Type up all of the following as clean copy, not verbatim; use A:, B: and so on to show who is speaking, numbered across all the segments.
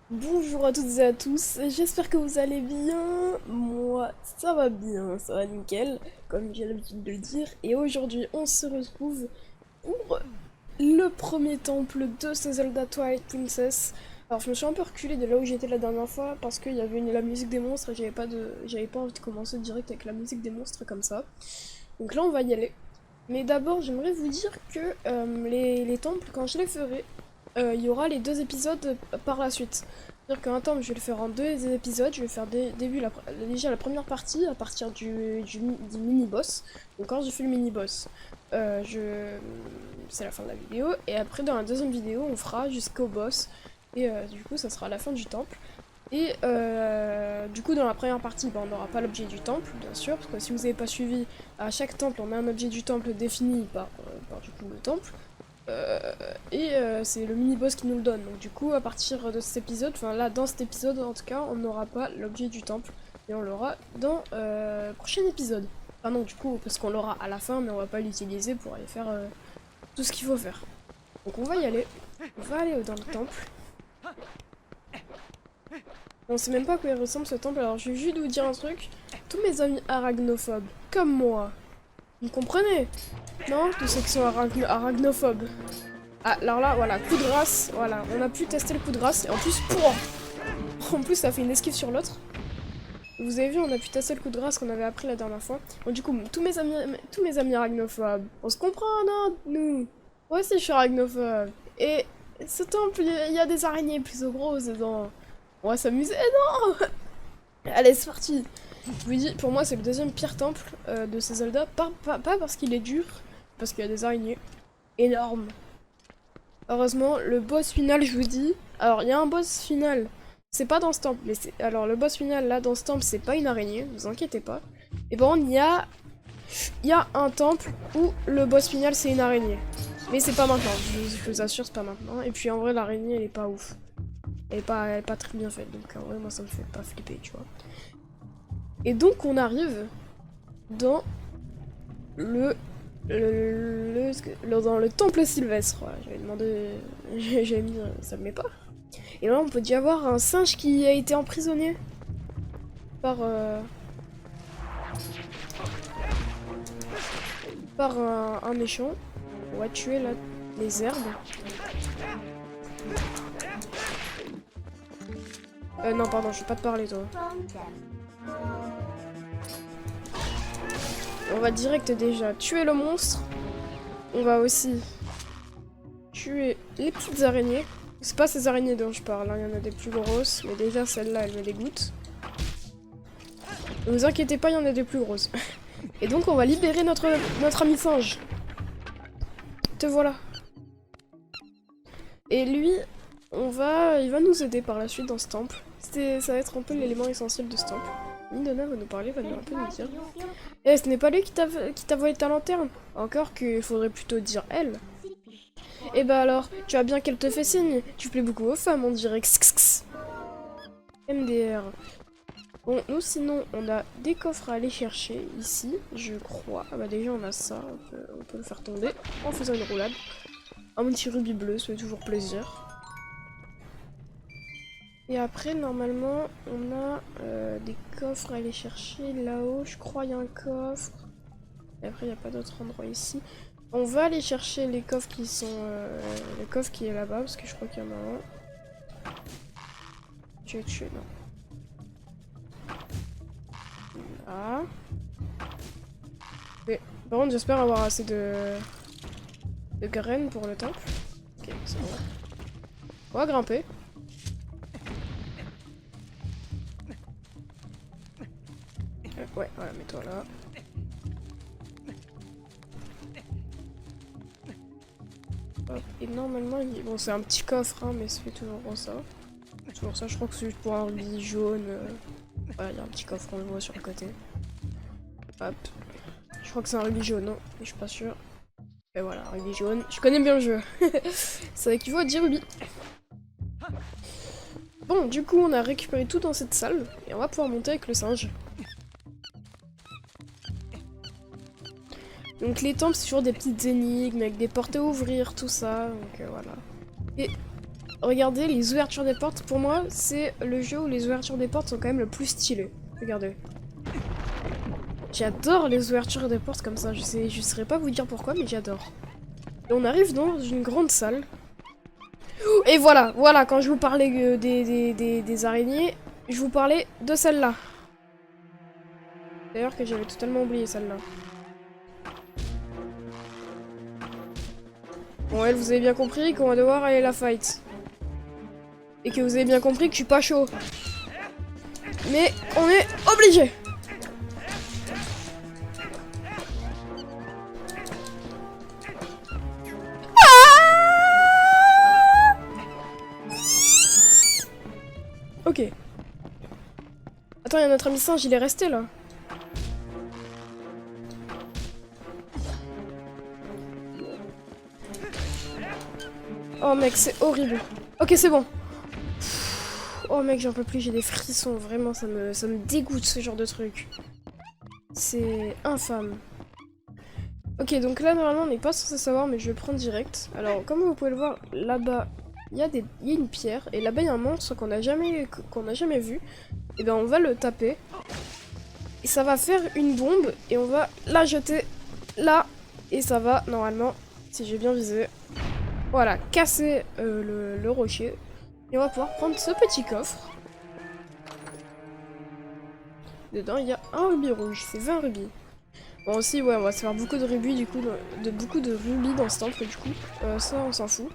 A: Bonjour à toutes et à tous, j'espère que vous allez bien. Moi, ça va bien, ça va nickel, comme j'ai l'habitude de le dire. Et aujourd'hui, on se retrouve pour le premier temple de ce Zelda Twilight Princess. Alors, je me suis un peu reculée de là où j'étais la dernière fois parce qu'il y avait la musique des monstres et j'avais pas envie de commencer direct avec la musique des monstres comme ça. Donc là, on va y aller. Mais d'abord, j'aimerais vous dire que les temples, quand je les ferai, il y aura les deux épisodes par la suite. C'est-à-dire qu'un temple, je vais le faire en deux épisodes. Je vais faire déjà la première partie à partir du mini-boss. Donc quand je fais le mini-boss, c'est la fin de la vidéo. Et après, dans la deuxième vidéo, on fera jusqu'au boss. Et du coup, ça sera la fin du temple. Et du coup, dans la première partie, on n'aura pas l'objet du temple, bien sûr, parce que si vous n'avez pas suivi, à chaque temple, on a un objet du temple défini par du coup le temple. C'est le mini-boss qui nous le donne. Donc du coup, à partir de cet épisode, enfin là, dans cet épisode en tout cas, on n'aura pas l'objet du temple. Et on l'aura dans le prochain épisode. Enfin non, du coup, parce qu'on l'aura à la fin, mais on va pas l'utiliser pour aller faire tout ce qu'il faut faire. Donc on va y aller. On va aller dans le temple. On sait même pas à quoi il ressemble ce temple, alors je vais juste vous dire un truc. Tous mes amis arachnophobes, comme moi, vous comprenez? Non? Tous ceux qui sont arachnophobes. Ah, alors là, voilà, coup de grâce, voilà, on a pu tester le coup de grâce, et en plus, pouah, en plus ça fait une esquive sur l'autre. Vous avez vu, on a pu tester le coup de grâce qu'on avait appris la dernière fois. Bon, du coup, tous mes amis arachnophobes, on se comprend, non? Nous. Moi aussi, je suis arachnophobe. Et ce temple, il y a des araignées plutôt grosses dedans. On va s'amuser, non? Allez, c'est parti. Je vous dis, pour moi, c'est le deuxième pire temple de ces Zelda. Pas parce qu'il est dur, parce qu'il y a des araignées énormes. Heureusement, le boss final, je vous dis. Alors, il y a un boss final. C'est pas dans ce temple, mais c'est. Alors, le boss final, là, dans ce temple, c'est pas une araignée, vous inquiétez pas. Et bon, il y a un temple où le boss final, c'est une araignée. Mais c'est pas maintenant, je vous assure, c'est pas maintenant. Et puis, en vrai, l'araignée, elle est pas ouf. Elle est pas très bien faite, donc en vrai, moi, ça me fait pas flipper, tu vois. Et donc on arrive dans le, dans le temple sylvestre. Voilà, j'avais demandé, j'avais mis, ça me met pas. Et là on peut y avoir un singe qui a été emprisonné par par un méchant. On va tuer là les herbes. Non pardon, je vais pas te parler toi. On va direct déjà tuer le monstre. On va aussi tuer les petites araignées. C'est pas ces araignées dont je parle, hein. Il y en a des plus grosses, mais déjà celle-là elle me dégoûte. Ne vous inquiétez pas, il y en a des plus grosses. Et donc on va libérer notre ami singe. Te voilà. Et lui, il va nous aider par la suite dans ce temple. Ça va être un peu l'élément essentiel de ce temple. Midona va nous parler, va nous un peu nous dire. Eh, ce n'est pas lui qui t'a volé ta lanterne. Encore qu'il faudrait plutôt dire elle. Eh bah alors, tu as bien qu'elle te fait signe. Tu plais beaucoup aux femmes, on dirait. MDR. Bon, nous sinon, on a des coffres à aller chercher ici, je crois. Ah bah déjà, on a ça, on peut le faire tomber en faisant une roulade. Un petit rubis bleu, ça fait toujours plaisir. Et après, normalement, on a des coffres à aller chercher là-haut. Je crois il y a un coffre. Et après, il n'y a pas d'autre endroit ici. On va aller chercher les coffres qui sont... le coffre qui est là-bas, parce que je crois qu'il y en a un. Tu es tué, non. Ah. Mais, par contre, j'espère avoir assez de graines pour le temple. Ok, c'est bon. On va grimper. Ouais, voilà, mets-toi là. Hop, et normalement, bon, c'est un petit coffre, hein, mais ça fait toujours ça. Toujours ça, je crois que c'est juste pour un rubis jaune. Voilà, il y a un petit coffre, on le voit sur le côté. Hop. Je crois que c'est un rubis jaune, non, mais je suis pas sûre. Et voilà, rubis jaune. Je connais bien le jeu. Ça équivaut à 10 rubis. Bon, du coup, on a récupéré tout dans cette salle, et on va pouvoir monter avec le singe. Donc les temples, c'est toujours des petites énigmes avec des portes à ouvrir, tout ça, donc voilà. Et regardez les ouvertures des portes. Pour moi, c'est le jeu où les ouvertures des portes sont quand même le plus stylées. Regardez. J'adore les ouvertures des portes comme ça. Je saurais pas vous dire pourquoi, mais j'adore. Et on arrive dans une grande salle. Et voilà, quand je vous parlais des araignées, je vous parlais de celle-là. D'ailleurs que j'avais totalement oublié celle-là. Bon, elle, vous avez bien compris qu'on va devoir aller la fight. Et que vous avez bien compris que je suis pas chaud. Mais on est obligé. Ok. Attends, il y a notre ami singe, il est resté là. Oh mec, c'est horrible. Ok, c'est bon. Oh mec, j'en peux plus, j'ai des frissons. Vraiment, ça me dégoûte ce genre de truc. C'est infâme. Ok, donc là, normalement, on n'est pas censé savoir, mais je vais le prendre direct. Alors, comme vous pouvez le voir, là-bas, il y a une pierre. Et là-bas, il y a un monstre qu'on n'a jamais vu. Et ben, on va le taper. Et ça va faire une bombe. Et on va la jeter là. Et ça va, normalement, si j'ai bien visé, voilà, casser le rocher. Et on va pouvoir prendre ce petit coffre. Dedans, il y a un rubis rouge. C'est 20 rubis. Bon aussi, ouais, on va se faire beaucoup de rubis, du coup, beaucoup de rubis dans ce temple, du coup. Ça, on s'en fout.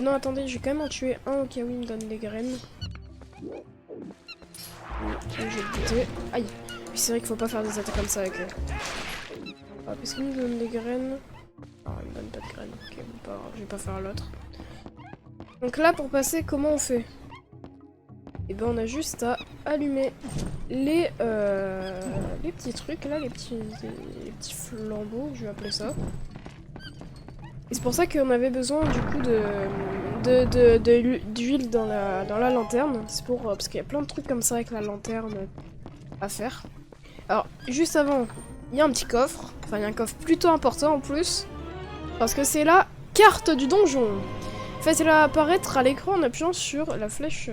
A: Non, attendez, je vais quand même en tuer un au cas où il me donne des graines. Je vais le buter. Aïe. Puis c'est vrai qu'il faut pas faire des attaques comme ça avec eux. Hop, est-ce qu'il me donne des graines? Non, il me donne pas de graines. Ok, bon, pas grave, je vais pas faire l'autre. Donc là, pour passer, comment on fait? Et ben on a juste à allumer les petits trucs là, les petits flambeaux, je vais appeler ça. Et c'est pour ça qu'on avait besoin du coup d'huile dans la lanterne. C'est pour parce qu'il y a plein de trucs comme ça avec la lanterne à faire. Alors juste avant, il y a un petit coffre. Enfin il y a un coffre plutôt important en plus. Parce que c'est la carte du donjon. Faites-la apparaître à l'écran en appuyant sur la flèche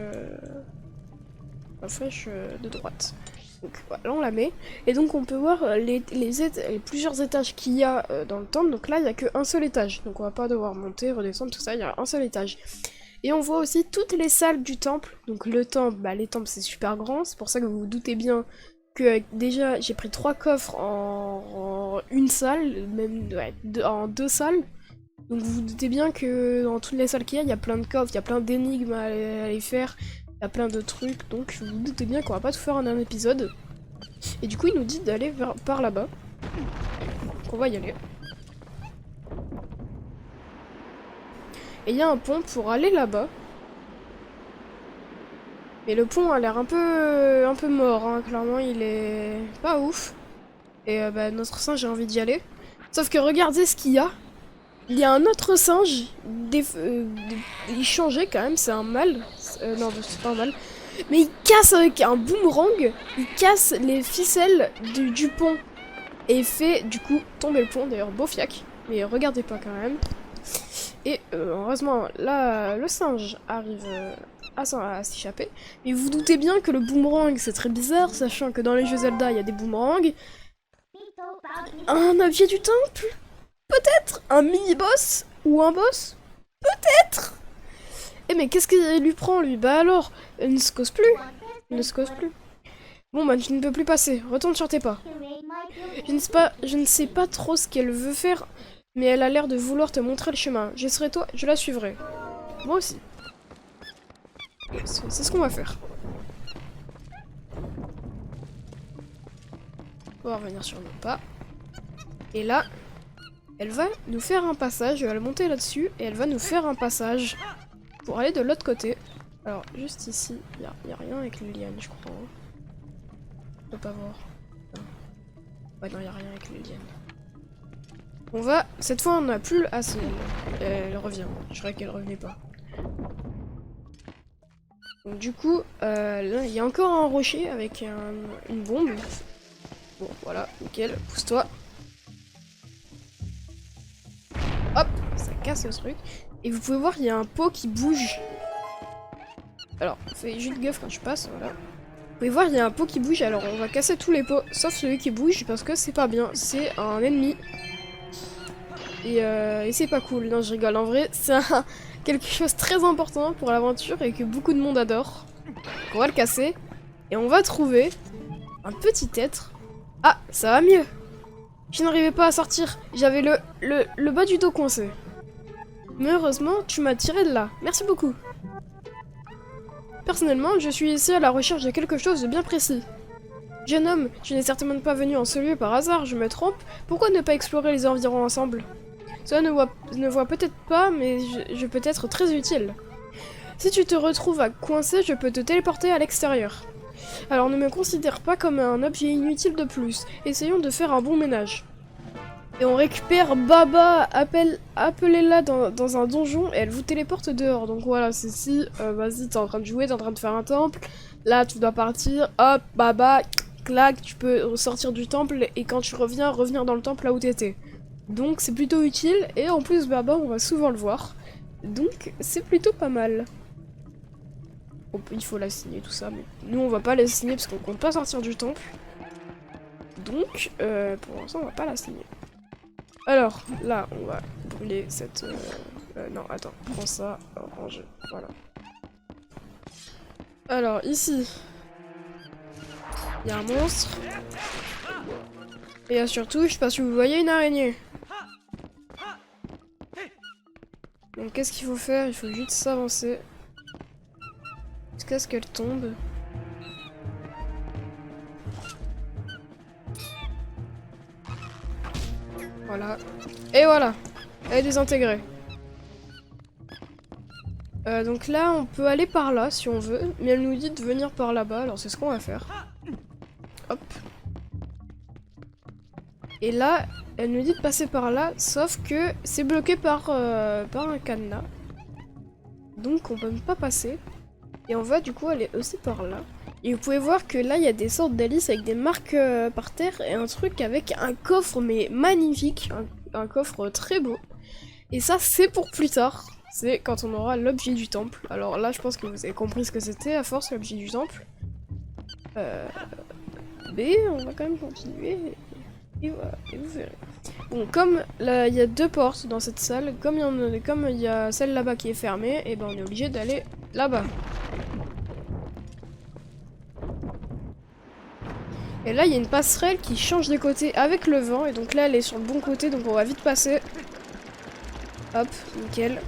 A: de droite. Donc voilà, on la met. Et donc on peut voir les plusieurs étages qu'il y a dans le temple. Donc là, il n'y a qu'un seul étage. Donc on va pas devoir monter, redescendre, tout ça. Il y a un seul étage. Et on voit aussi toutes les salles du temple. Donc le temple, les temples c'est super grand. C'est pour ça que vous vous doutez bien que déjà j'ai pris 3 coffres en une salle, même ouais, en 2 salles. Donc vous vous doutez bien que dans toutes les salles qu'il y a plein de coffres, il y a plein d'énigmes à aller faire. Il y a plein de trucs, donc vous vous doutez bien qu'on va pas tout faire en un épisode. Et du coup, il nous dit d'aller par là-bas. Donc on va y aller. Et il y a un pont pour aller là-bas. Mais le pont a l'air un peu mort, hein. Clairement, il est pas ouf. Et notre singe, j'ai envie d'y aller. Sauf que regardez ce qu'il y a. Il y a un autre singe. Il changeait quand même, c'est un mâle. Non, c'est pas un mâle. Mais il casse avec un boomerang. Il casse les ficelles du pont. Et il fait du coup tomber le pont. D'ailleurs, beau fiac. Mais regardez pas quand même. Et heureusement, là, le singe arrive à s'échapper. Mais vous vous doutez bien que le boomerang, c'est très bizarre. Sachant que dans les jeux Zelda, il y a des boomerangs. Un objet du temple? Peut-être un mini-boss? Ou un boss? Peut-être. Eh mais qu'est-ce qu'il lui prend lui? Bah alors, il ne se cause plus. Il ne se cause plus. Bon bah tu ne peux plus passer, retourne sur tes pas. Je ne sais pas trop ce qu'elle veut faire, mais elle a l'air de vouloir te montrer le chemin. Je serai toi, je la suivrai. Moi aussi. C'est ce qu'on va faire. On va revenir sur nos pas. Et là, elle va nous faire un passage, elle va monter là-dessus, et elle va nous faire un passage pour aller de l'autre côté. Alors, juste ici, il y a rien avec les lianes, je crois. On peut pas voir. Non. Ouais, non, il y a rien avec les lianes. On va... Cette fois, on n'a plus... Ah, si, elle revient. Je croyais qu'elle revenait pas. Donc, du coup, là, il y a encore un rocher avec une bombe. Bon, voilà, nickel. Pousse-toi. Hop, casse le truc. Et vous pouvez voir, il y a un pot qui bouge. Alors, fais juste gaffe quand je passe, voilà. Vous pouvez voir, il y a un pot qui bouge, alors on va casser tous les pots, sauf celui qui bouge, parce que c'est pas bien, c'est un ennemi. Et c'est pas cool, non je rigole, en vrai, c'est quelque chose de très important pour l'aventure et que beaucoup de monde adore. Donc on va le casser, et on va trouver un petit être. Ah, ça va mieux. Je n'arrivais pas à sortir, j'avais le bas du dos coincé. Mais heureusement, tu m'as tiré de là, merci beaucoup. Personnellement, je suis ici à la recherche de quelque chose de bien précis. Jeune homme, tu n'es certainement pas venu en ce lieu par hasard, je me trompe. Pourquoi ne pas explorer les environs ensemble? Cela ne voit peut-être pas, mais je peux être très utile. Si tu te retrouves à coincer, je peux te téléporter à l'extérieur. Alors ne me considère pas comme un objet inutile de plus. Essayons de faire un bon ménage. Et on récupère Baba, appelez-la dans un donjon et elle vous téléporte dehors. Donc voilà, c'est si, vas-y, t'es en train de jouer, t'es en train de faire un temple. Là, tu dois partir, hop, Baba, clac, tu peux sortir du temple et quand tu reviens, revenir dans le temple là où t'étais. Donc c'est plutôt utile et en plus Baba, on va souvent le voir. Donc c'est plutôt pas mal. Il faut la signer tout ça, mais nous on va pas la signer parce qu'on compte pas sortir du temple. Donc pour l'instant on va pas la signer. Alors, là, on va brûler cette... non, attends, prends ça, ranger, voilà. Alors, ici, il y a un monstre. Et surtout, je sais pas si vous voyez une araignée. Donc, qu'est-ce qu'il faut faire? Il faut juste s'avancer. Jusqu'à ce qu'elle tombe. Voilà. Et voilà. Elle est désintégrée. Donc là, on peut aller par là si on veut. Mais elle nous dit de venir par là-bas. Alors c'est ce qu'on va faire. Hop. Et là, elle nous dit de passer par là. Sauf que c'est bloqué par un cadenas. Donc on peut pas passer. Et on va du coup aller aussi par là. Et vous pouvez voir que là, il y a des sortes d'hélices avec des marques par terre et un truc avec un coffre, mais magnifique. Un coffre très beau. Et ça, c'est pour plus tard. C'est quand on aura l'objet du temple. Alors là, je pense que vous avez compris ce que c'était à force, l'objet du temple. Mais on va quand même continuer. Et voilà, et vous verrez. Bon, comme là, il y a deux portes dans cette salle, comme il y a celle là-bas qui est fermée, et ben on est obligé d'aller là-bas. Et là, il y a une passerelle qui change de côté avec le vent. Et donc là, elle est sur le bon côté. Donc on va vite passer. Hop, nickel.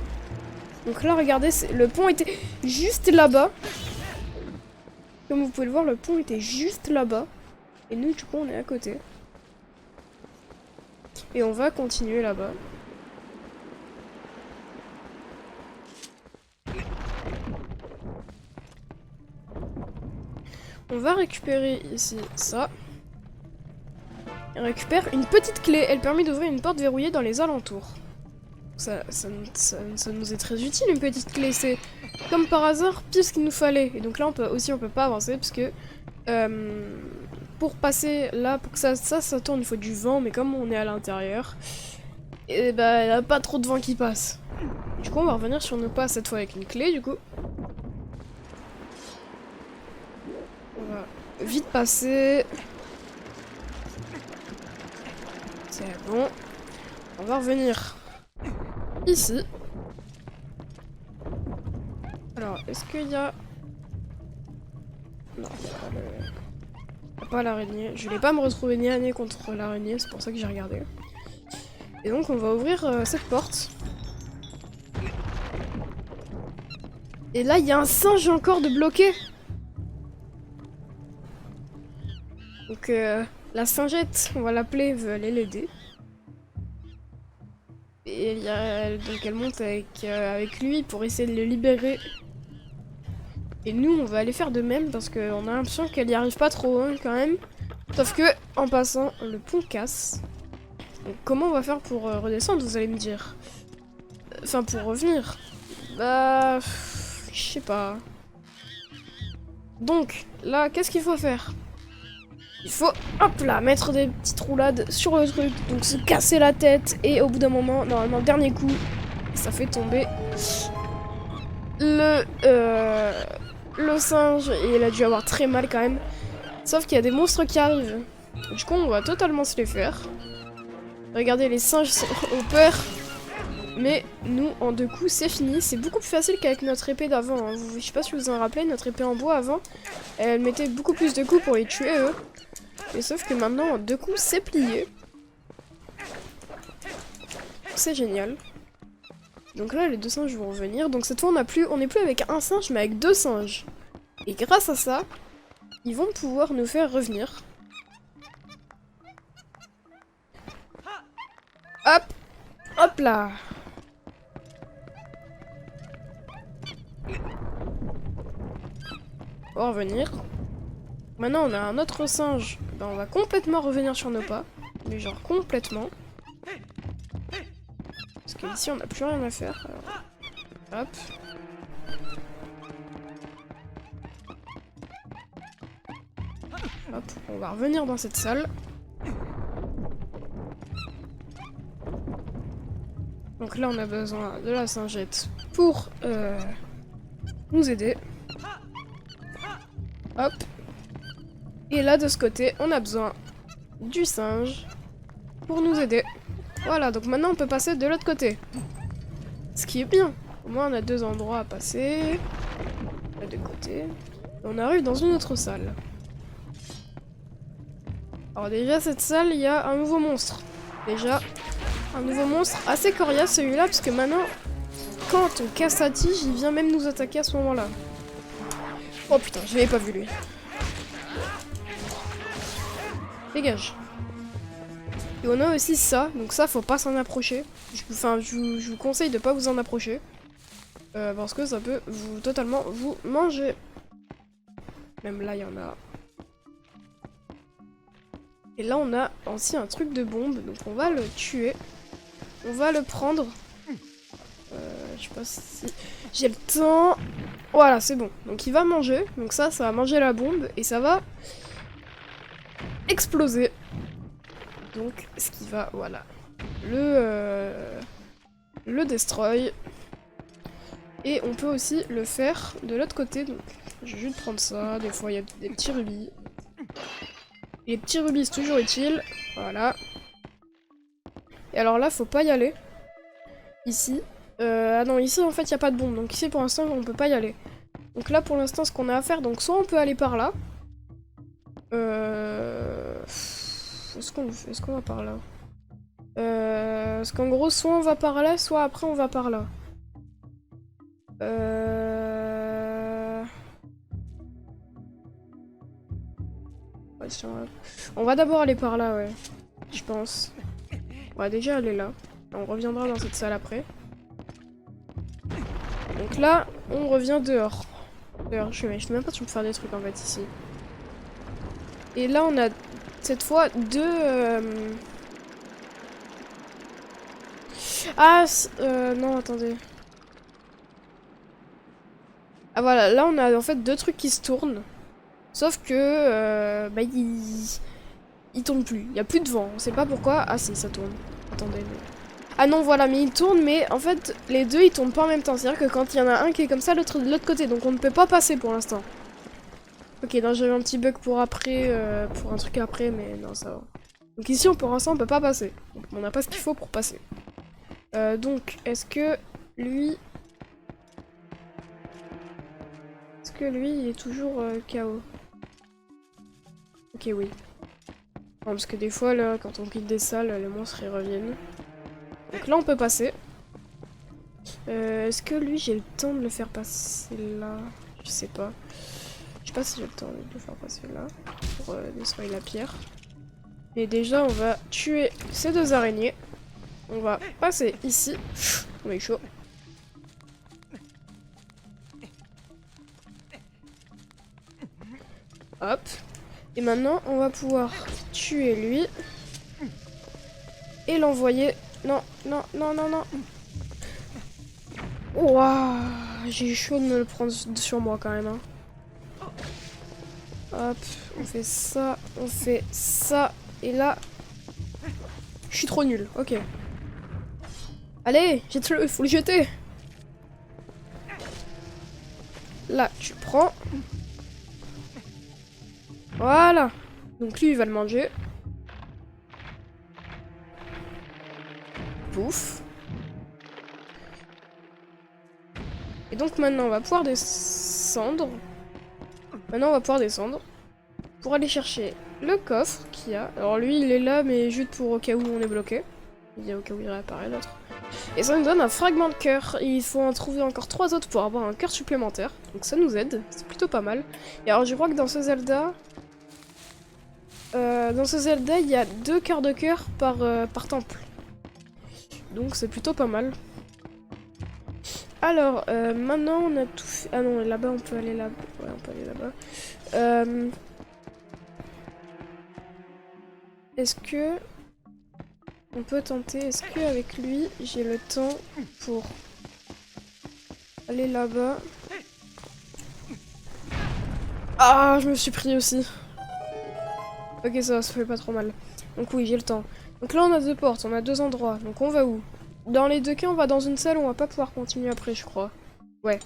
A: Donc là, regardez, le pont était juste là-bas. Comme vous pouvez le voir, le pont était juste là-bas. Et nous, du coup, on est à côté. Et on va continuer là-bas. On va récupérer ici ça. On récupère une petite clé. Elle permet d'ouvrir une porte verrouillée dans les alentours. Ça nous est très utile, une petite clé. C'est comme par hasard pile ce qu'il nous fallait. Et donc là, on peut pas avancer parce que pour passer là, pour que ça tourne, il faut du vent. Mais comme on est à l'intérieur, et bah, il n'y a pas trop de vent qui passe. Du coup, on va revenir sur nos pas cette fois avec une clé, du coup. On va vite passer. C'est bon. On va revenir ici. Alors, est-ce qu'il y a... Non, il n'y a pas l'araignée. Je voulais pas me retrouver nez à nez contre l'araignée, c'est pour ça que j'ai regardé. Et donc, on va ouvrir cette porte. Et là, il y a un singe encore de bloqué. Donc, la singette, on va l'appeler, veut aller l'aider. Et donc elle monte avec lui pour essayer de le libérer. Et nous, on va aller faire de même parce qu'on a l'impression qu'elle y arrive pas trop hein, quand même. Sauf que, en passant, le pont casse. Donc comment on va faire pour redescendre, vous allez me dire? Enfin, pour revenir. Bah... je sais pas. Donc, là, qu'est-ce qu'il faut faire? Il faut, hop là, mettre des petites roulades sur le truc, donc se casser la tête, et au bout d'un moment, normalement, dernier coup, ça fait tomber le singe. Et il a dû avoir très mal quand même. Sauf qu'il y a des monstres qui arrivent. Du coup, on va totalement se les faire. Regardez, les singes ont peur. Mais nous, en 2 coups, c'est fini. C'est beaucoup plus facile qu'avec notre épée d'avant. Hein. Je sais pas si vous vous en rappelez, notre épée en bois avant, elle mettait beaucoup plus de coups pour les tuer, eux. Et sauf que maintenant, en 2 coups, c'est plié. C'est génial. Donc là, les 2 singes vont revenir. Donc cette fois, on n'est plus avec un singe, mais avec 2 singes. Et grâce à ça, ils vont pouvoir nous faire revenir. Hop! Hop là! On va revenir. Maintenant, on a un autre singe. Ben, on va complètement revenir sur nos pas. Mais genre complètement. Parce qu'ici, on n'a plus rien à faire. Alors... Hop. Hop, on va revenir dans cette salle. Donc là, on a besoin de la singette pour nous aider. Hop. Et là, de ce côté, on a besoin du singe pour nous aider. Voilà, donc maintenant, on peut passer de l'autre côté. Ce qui est bien. Au moins, on a 2 endroits à passer. De 2 côtés. Et on arrive dans une autre salle. Alors déjà, cette salle, il y a un nouveau monstre. Déjà, un nouveau monstre assez coriace celui-là, parce que maintenant, quand on casse sa tige, il vient même nous attaquer à ce moment-là. Oh putain, je l'avais pas vu lui. Dégage. Et on a aussi ça, donc ça, faut pas s'en approcher. Je vous conseille de pas vous en approcher. Parce que ça peut totalement vous manger. Même là, il y en a. Et là, on a aussi un truc de bombe, donc on va le tuer. On va le prendre. Je sais pas si j'ai le temps. Voilà, c'est bon. Donc il va manger. Donc ça va manger la bombe et ça va exploser. Donc ce qui va, voilà, le destroy. Et on peut aussi le faire de l'autre côté. Donc je vais juste prendre ça. Des fois il y a des petits rubis. Les petits rubis, c'est toujours utile. Voilà. Et alors là, faut pas y aller. Ici. Ah non, ici, en fait, il n'y a pas de bombe. Donc ici, pour l'instant, on peut pas y aller. Donc là, pour l'instant, ce qu'on a à faire, donc soit on peut aller par là. Est-ce qu'on va par là? Parce qu'en gros, soit on va par là, soit après, on va par là. On va d'abord aller par là, ouais. Je pense. On va déjà aller là. On reviendra dans cette salle après. Donc là, on revient dehors. Dehors, je sais même pas si on peut faire des trucs en fait ici. Et là, on a cette fois 2... Ah, non, attendez. Ah voilà, là on a en fait 2 trucs qui se tournent. Sauf que bah, il tourne plus. Il n'y a plus de vent. On sait pas pourquoi. Ah si, ça tourne. Attendez. Mais... Ah non, voilà, mais il tourne, mais en fait, les 2 ils tournent pas en même temps. C'est-à-dire que quand il y en a un qui est comme ça, l'autre de l'autre côté. Donc on ne peut pas passer pour l'instant. Ok, non, j'avais un petit bug pour après, pour un truc après, mais non, ça va. Donc ici, pour l'instant, on peut pas passer. Donc, on n'a pas ce qu'il faut pour passer. Donc, est-ce que lui, il est toujours KO? Ok, oui. Non, parce que des fois, là, quand on quitte des salles, les monstres, ils reviennent. Donc là, on peut passer. Est-ce que lui, j'ai le temps de le faire passer là? Je sais pas. Je sais pas si j'ai le temps de le faire passer là. Pour destroyer la pierre. Et déjà, on va tuer ces 2 araignées. On va passer ici. On est chaud. Hop. Et maintenant, on va pouvoir tuer lui. Et l'envoyer... Non, non, non, non, non. Ouah, j'ai chaud de me le prendre sur moi quand même. Hein. Hop, on fait ça, on fait ça. Et là... Je suis trop nul, ok. Allez, jette-le, faut le jeter. Là, tu prends. Voilà. Donc lui, il va le manger. Pouf. Et donc maintenant, on va pouvoir descendre. Pour aller chercher le coffre qu'il y a. Alors lui, il est là, mais juste pour au cas où on est bloqué. Il y a au cas où il réapparaît l'autre. Et ça nous donne un fragment de cœur. Il faut en trouver encore 3 autres pour avoir un cœur supplémentaire. Donc ça nous aide, c'est plutôt pas mal. Et alors je crois que dans ce Zelda... il y a 2 cœurs de cœur par temple. Donc c'est plutôt pas mal. Alors, maintenant on a tout fait... Ah non, là-bas on peut aller là-bas. Ouais, on peut aller là-bas. Est-ce que... On peut tenter, est-ce qu'avec lui, j'ai le temps pour aller là-bas? Ah, je me suis pris aussi. Ok, ça fait pas trop mal. Donc oui, j'ai le temps. Donc là, on a 2 portes, on a 2 endroits. Donc on va où? Dans les 2 cas, on va dans une salle, on va pas pouvoir continuer après, je crois. Ouais.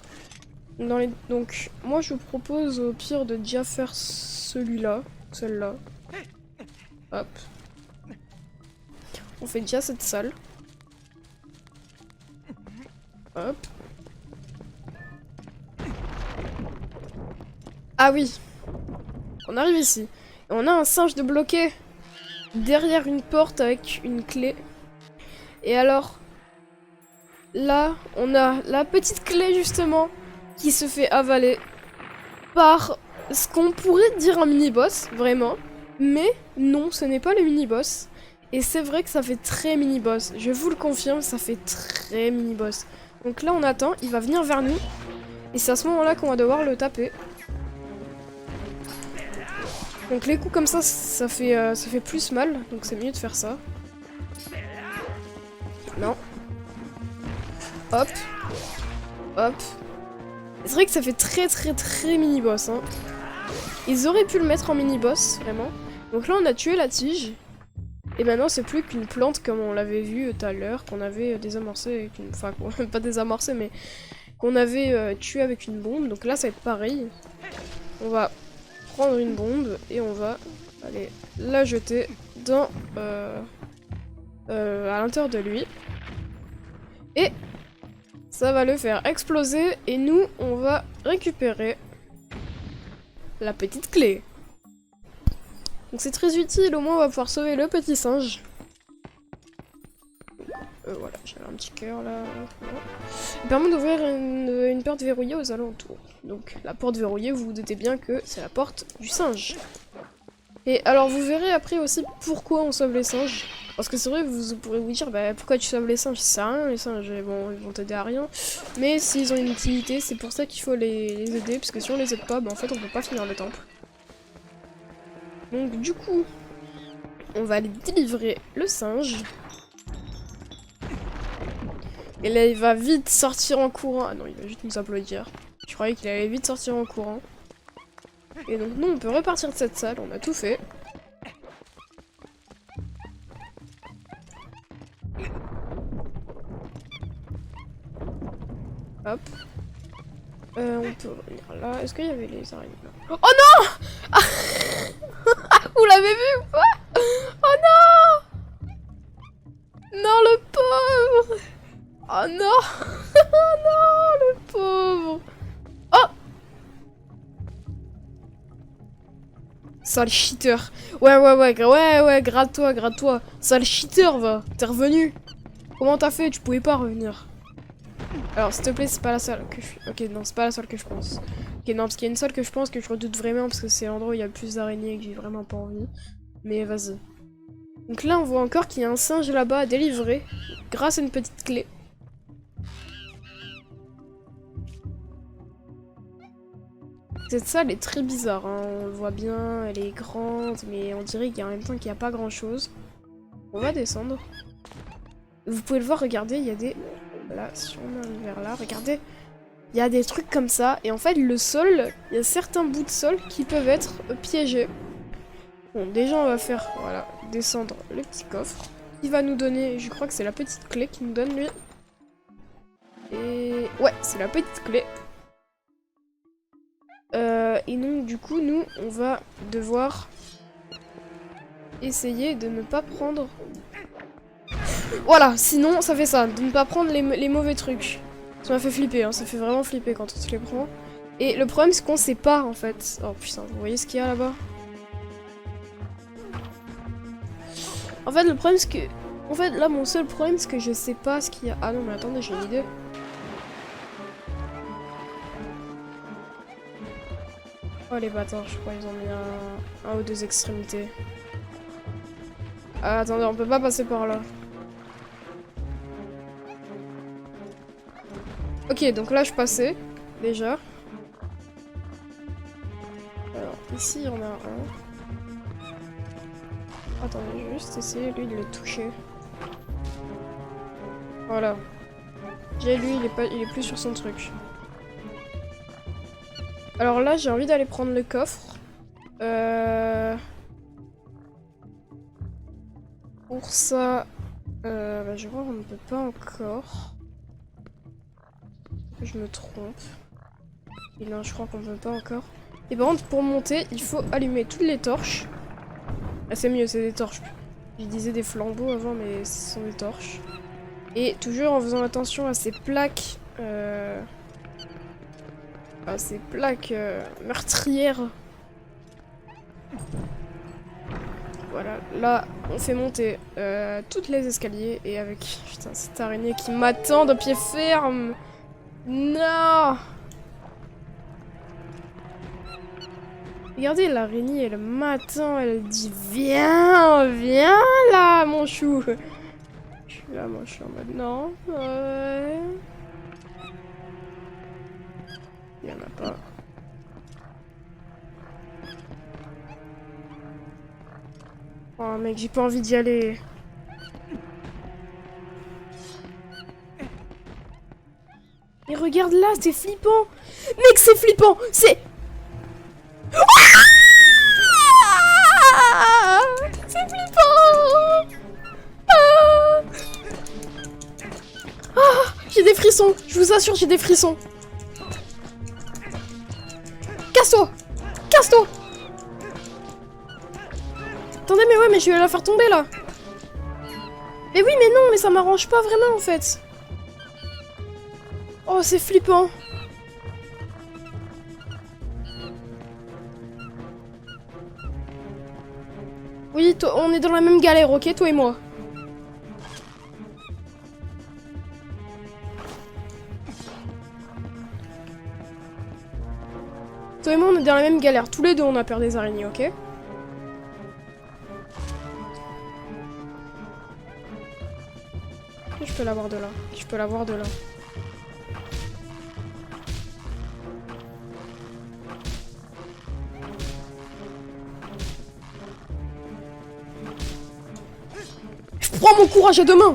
A: Donc, moi, je vous propose au pire de déjà faire celui-là. Celle-là. Hop. On fait déjà cette salle. Hop. Ah oui. On arrive ici. Et on a un singe de bloqué derrière une porte avec une clé. Et alors, là, on a la petite clé justement qui se fait avaler par ce qu'on pourrait dire un mini-boss, vraiment. Mais non, ce n'est pas le mini-boss. Et c'est vrai que ça fait très mini-boss. Je vous le confirme, ça fait très mini-boss. Donc là, on attend, il va venir vers nous. Et c'est à ce moment-là qu'on va devoir le taper. Donc les coups comme ça fait plus mal. Donc c'est mieux de faire ça. Non. Hop. Hop. C'est vrai que ça fait très mini-boss. Hein. Ils auraient pu le mettre en mini-boss, vraiment. Donc là, on a tué la tige. Et maintenant, c'est plus qu'une plante comme on l'avait vu tout à l'heure, qu'on avait désamorcé avec une... Enfin, pas désamorcé, mais qu'on avait tué avec une bombe. Donc là, ça va être pareil. On va prendre une bombe et on va aller la jeter dans... à l'intérieur de lui. Et ça va le faire exploser. Et nous, on va récupérer la petite clé. Donc c'est très utile, au moins on va pouvoir sauver le petit singe. Voilà, j'ai un petit cœur là. Il permet d'ouvrir une porte verrouillée aux alentours. Donc la porte verrouillée, vous vous doutez bien que c'est la porte du singe. Et alors vous verrez après aussi pourquoi on sauve les singes. Parce que c'est vrai, vous pourrez vous dire, bah pourquoi tu sauves les singes? Ça sert à rien, les singes, bon, ils vont t'aider à rien. Mais s'ils ont une utilité, c'est pour ça qu'il faut les aider. Parce que si on les aide pas, bah en fait on peut pas finir le temple. Donc du coup, on va aller délivrer le singe. Et là, il va vite sortir en courant. Ah non, il va juste nous applaudir. Je croyais qu'il allait vite sortir en courant. Et donc nous, on peut repartir de cette salle. On a tout fait. Hop. On peut revenir là. Est-ce qu'il y avait les araignées là? Oh non! Ah vous l'avez vu ou pas? Oh non! Non, le pauvre! Oh non! Oh non, le pauvre! Oh! Sale cheater! Ouais, gratte-toi! Sale cheater, va! T'es revenu! Comment t'as fait? Tu pouvais pas revenir. Alors, s'il te plaît, c'est pas la salle que je... Ok, non, c'est pas la salle que je pense. Ok, non, parce qu'il y a une salle que je pense que je redoute vraiment, parce que c'est l'endroit où il y a le plus d'araignées et que j'ai vraiment pas envie. Mais vas-y. Donc là, on voit encore qu'il y a un singe là-bas à délivrer, grâce à une petite clé. Cette salle est très bizarre, hein. On le voit bien, elle est grande, mais on dirait qu'en même temps qu'il n'y a pas grand-chose. On va descendre. Vous pouvez le voir, regardez, il y a des... Là, si on arrive vers là, regardez. Il y a des trucs comme ça, et en fait, le sol, il y a certains bouts de sol qui peuvent être piégés. Bon, déjà, on va faire, voilà, descendre le petit coffre. Il va nous donner, je crois que c'est la petite clé qui nous donne, lui. Et... ouais, c'est la petite clé. Et donc, du coup, nous, on va devoir essayer de ne pas prendre... Voilà, sinon, ça fait ça, de ne pas prendre les mauvais trucs. Ça m'a fait flipper, hein, ça fait vraiment flipper quand on se les prend. Et le problème, c'est qu'on sait pas, en fait. Oh putain, vous voyez ce qu'il y a là-bas? En fait, le problème, c'est que... En fait, là, mon seul problème, c'est que je sais pas ce qu'il y a... Ah non, mais attendez, j'ai une idée. Oh, les bâtards, je crois qu'ils ont mis un ou deux extrémités. Ah, attendez, on peut pas passer par là. Ok, donc là, je passais, déjà. Alors, ici, il y en a un. Attendez, juste essayer, lui, de le toucher. Voilà. J'ai lui, il est plus sur son truc. Alors là, j'ai envie d'aller prendre le coffre. Pour ça, bah, je vois qu'on ne peut pas encore. Je me trompe. Et non, je crois qu'on ne peut pas encore. Et par contre, pour monter, il faut allumer toutes les torches. Ah, c'est mieux, c'est des torches. Je disais des flambeaux avant, mais ce sont des torches. Et toujours en faisant attention à ces plaques... à ces plaques meurtrières. Voilà, là, on fait monter toutes les escaliers. Et avec, putain, cette araignée qui m'attend de pied ferme. Non! Regardez, l'araignée, elle m'attend, elle dit viens, viens là, mon chou. Je suis là, moi, je suis en mode non. Il y en a pas. Oh mec, j'ai pas envie d'y aller. Mais regarde là, c'est flippant. Mec, c'est flippant. C'est... Ah, c'est flippant. Ah, ah, j'ai des frissons. Je vous assure, j'ai des frissons. Casse-toi. Casse-toi. Attendez, mais ouais, mais je vais la faire tomber là. Mais oui, mais non, mais ça m'arrange pas vraiment en fait. Oh, c'est flippant. Oui, on est dans la même galère, ok, toi et moi. Toi et moi, on est dans la même galère. Tous les deux, on a peur des araignées, ok? Je peux l'avoir de là. Je peux l'avoir de là. Je prends mon courage à deux mains.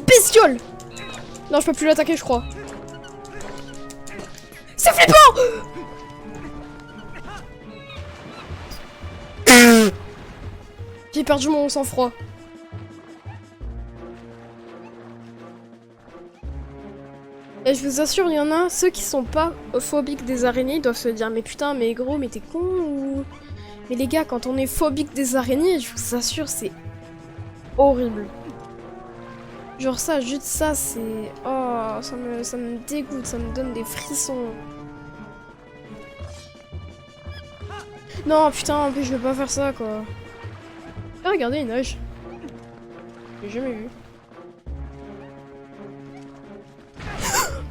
A: Bestiole. Non, je peux plus l'attaquer, je crois. C'est flippant. J'ai perdu mon sang-froid. Et je vous assure, il y en a, ceux qui sont pas phobiques des araignées, ils doivent se dire mais putain, mais gros, mais t'es con ou... Mais les gars, quand on est phobique des araignées, je vous assure, c'est horrible. Genre ça, juste ça, c'est... Oh, ça me dégoûte, ça me donne des frissons. Non, putain, en plus, je veux pas faire ça, quoi. Ah, regardez, il nage. J'ai jamais vu.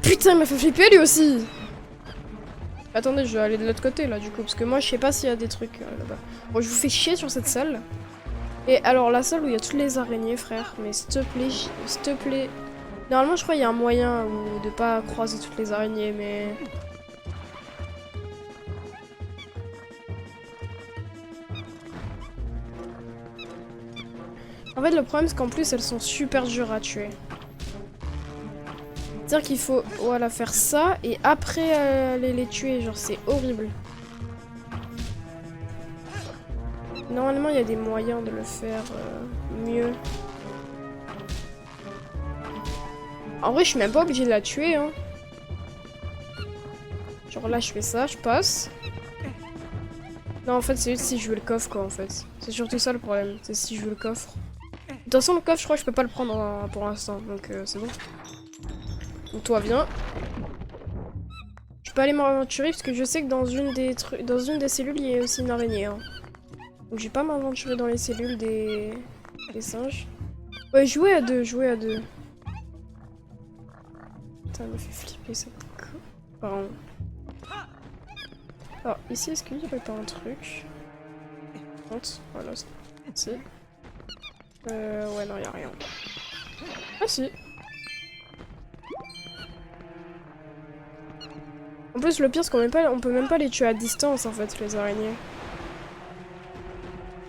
A: Putain, il m'a fait flipper, lui aussi. Attendez, je vais aller de l'autre côté, là, du coup. Parce que moi, je sais pas s'il y a des trucs là-bas. Bon, je vous fais chier sur cette salle. Et alors, la salle où il y a toutes les araignées, frère. Mais s'il te plaît, s'il te plaît. Normalement, je crois qu'il y a un moyen de pas croiser toutes les araignées, mais... En fait, le problème, c'est qu'en plus, elles sont super dures à tuer. C'est-à-dire qu'il faut, voilà, faire ça, et après les tuer, genre, c'est horrible. Normalement, il y a des moyens de le faire mieux. En vrai, je suis même pas obligée de la tuer, hein. Genre là, je fais ça, je passe. Non, en fait, c'est juste si je veux le coffre, quoi, en fait. C'est surtout ça le problème, c'est si je veux le coffre. De toute façon, le coffre, je crois que je peux pas le prendre pour l'instant, donc c'est bon. Donc toi, viens. Je peux aller m'aventurer parce que je sais que dans une des cellules, il y a aussi une araignée. Hein. Donc je vais pas m'aventurer dans les cellules des singes. Ouais, jouer à deux, jouer à deux. Putain, elle me fait flipper cette Pardon. Alors, ici, est-ce qu'il y aurait pas un truc? Voilà, si. Ouais, non, y a rien. Ah si. En plus, le pire, c'est on peut même pas les tuer à distance, en fait, les araignées.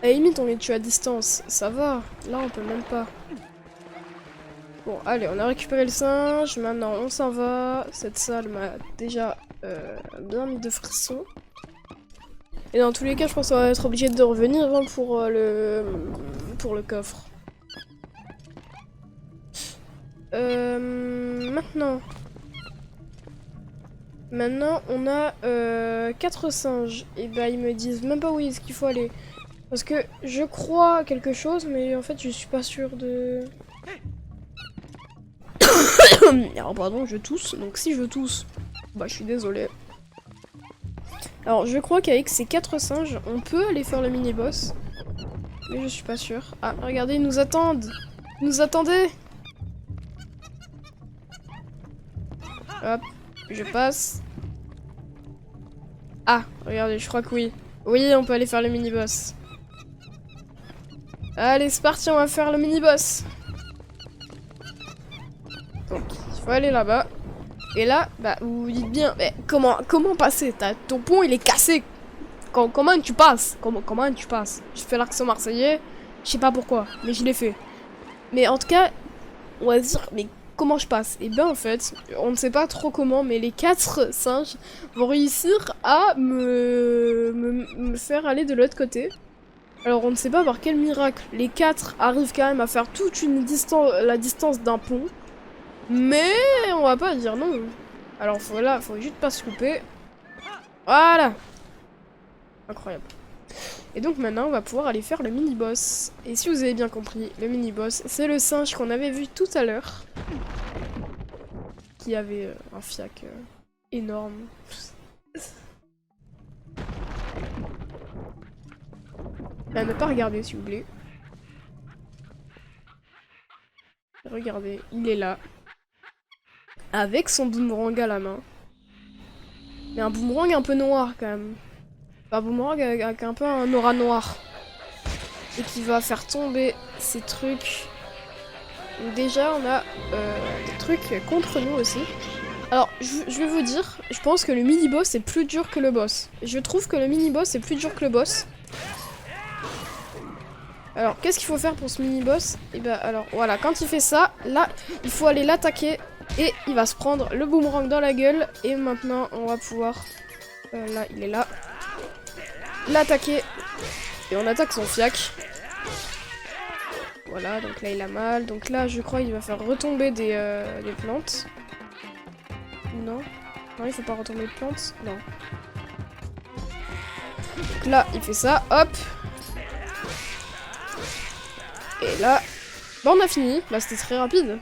A: À la limite, on les tue à distance, ça va. Là, on peut même pas. Bon, allez, on a récupéré le singe, maintenant on s'en va. Cette salle m'a déjà bien mis de frissons. Et dans tous les cas, je pense qu'on va être obligé de revenir hein, pour le coffre. Maintenant, on a 4 singes. Et bah, ils me disent même pas où est-ce qu'il faut aller. Parce que je crois à quelque chose, mais en fait, je suis pas sûre de... Alors, pardon, je tousse. Donc, si je tousse, bah, je suis désolée. Alors, je crois qu'avec ces 4 singes, on peut aller faire le mini-boss. Mais je suis pas sûre. Ah, regardez, ils nous attendent. Ils nous attendaient. Hop, je passe. Ah, regardez, je crois que oui. Oui, on peut aller faire le mini-boss. Allez, c'est parti, on va faire le mini-boss. Donc, il faut aller là-bas. Et là, bah, vous dites bien, mais comment passer? Ton pont, il est cassé. Comment tu passes? Comment tu passes? Je fais l'accent marseillais, je sais pas pourquoi, mais je l'ai fait. Mais en tout cas, on va dire, mais comment je passe? Et ben en fait, on ne sait pas trop comment, mais les 4 singes vont réussir à me faire aller de l'autre côté. Alors on ne sait pas par quel miracle, les 4 arrivent quand même à faire toute la distance d'un pont. Mais on va pas dire non. Alors faut juste pas se couper. Voilà. Incroyable. Et donc maintenant on va pouvoir aller faire le mini-boss. Et si vous avez bien compris, le mini-boss c'est le singe qu'on avait vu tout à l'heure. Qui avait un fiac énorme. À ne pas regarder s'il vous plaît. Regardez, il est là. Avec son boomerang à la main. Mais un boomerang un peu noir quand même. Un boomerang avec un peu un aura noir. Et qui va faire tomber ces trucs. Donc déjà on a des trucs contre nous aussi. Alors je vais vous dire, je pense que le mini-boss est plus dur que le boss. Je trouve que le mini-boss est plus dur que le boss. Alors qu'est-ce qu'il faut faire pour ce mini-boss? Et bah alors voilà, quand il fait ça, là il faut aller l'attaquer. Et il va se prendre le boomerang dans la gueule. Et maintenant, on va pouvoir... là, il est là. L'attaquer. Et on attaque son fiac. Voilà, donc là, il a mal. Donc là, je crois qu'il va faire retomber des plantes. Non. Non, il faut pas retomber de plantes. Non. Donc là, il fait ça. Hop. Et là... Bon, on a fini. Bah, c'était très rapide.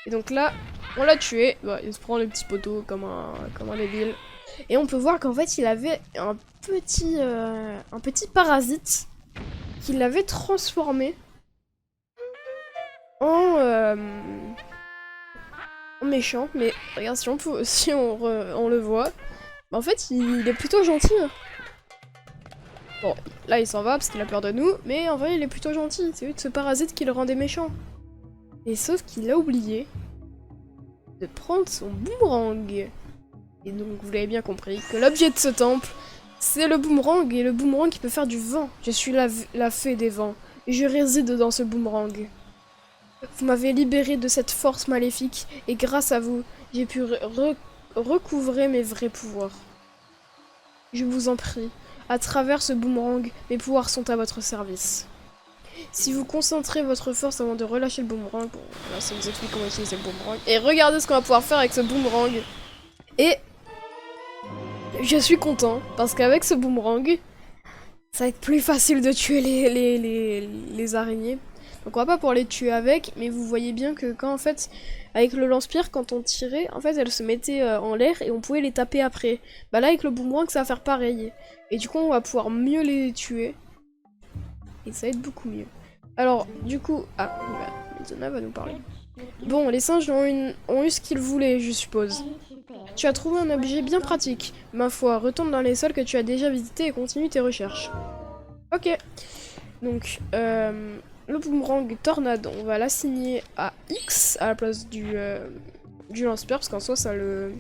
A: Et donc là... On l'a tué, bah, il se prend les petits poteaux comme un débile. Et on peut voir qu'en fait il avait un petit parasite qui l'avait transformé en méchant. Mais regarde, si on le voit, bah, en fait il est plutôt gentil. Bon, là il s'en va parce qu'il a peur de nous, mais en vrai il est plutôt gentil. C'est juste ce parasite qui le rendait méchant. Et sauf qu'il a oublié de prendre son boomerang. Et donc vous l'avez bien compris que l'objet de ce temple c'est le boomerang, et le boomerang qui peut faire du vent. Je suis la fée des vents et je réside dans ce boomerang. Vous m'avez libéré de cette force maléfique et grâce à vous j'ai pu recouvrer mes vrais pouvoirs. Je vous en prie, à travers ce boomerang mes pouvoirs sont à votre service. Si vous concentrez votre force avant de relâcher le boomerang, bon, là ça nous explique comment utiliser le boomerang. Et regardez ce qu'on va pouvoir faire avec ce boomerang. Et je suis content, parce qu'avec ce boomerang, ça va être plus facile de tuer les araignées. Donc on va pas pouvoir les tuer avec, mais vous voyez bien que quand en fait, avec le lance-pierre, quand on tirait, en fait elles se mettaient en l'air et on pouvait les taper après. Bah là avec le boomerang ça va faire pareil. Et du coup on va pouvoir mieux les tuer. Et ça va être beaucoup mieux. Alors du coup, Mizuna va nous parler. Bon, les singes ont eu ce qu'ils voulaient, je suppose. Tu as trouvé un objet bien pratique. Ma foi, retourne dans les sols que tu as déjà visités et continue tes recherches. Ok. Donc, le boomerang tornade, on va l'assigner à X à la place du lance-pierre, parce qu'en soi, ça le...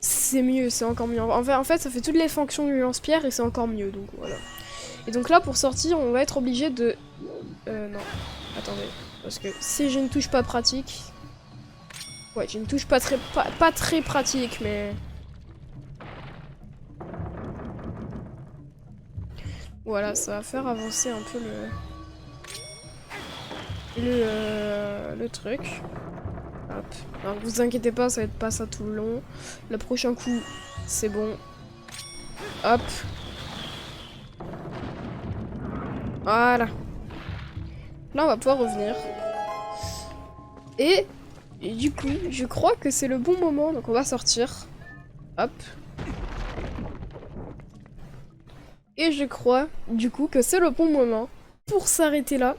A: c'est mieux, c'est encore mieux. En fait, ça fait toutes les fonctions du lance-pierre et c'est encore mieux, donc voilà. Et donc là, pour sortir, on va être obligé de... non. Attendez. Parce que si j'ai une touche pas pratique... Ouais, j'ai une touche pas très pratique, mais... Voilà, ça va faire avancer un peu le truc. Hop. Alors, vous inquiétez pas, ça va être pas ça tout le long. Le prochain coup, c'est bon. Hop. Voilà. Là, on va pouvoir revenir. Et du coup, je crois que c'est le bon moment. Donc, on va sortir. Hop. Et je crois, du coup, que c'est le bon moment pour s'arrêter là.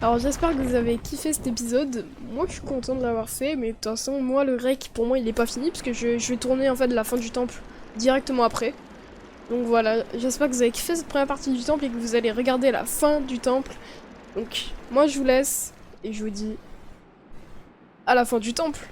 A: Alors, j'espère que vous avez kiffé cet épisode. Moi, je suis content de l'avoir fait. Mais de toute façon, moi, le rec, pour moi, il est pas fini. Parce que je vais tourner, en fait, la fin du temple directement après. Donc voilà, j'espère que vous avez kiffé cette première partie du temple et que vous allez regarder la fin du temple. Donc moi je vous laisse et je vous dis à la fin du temple.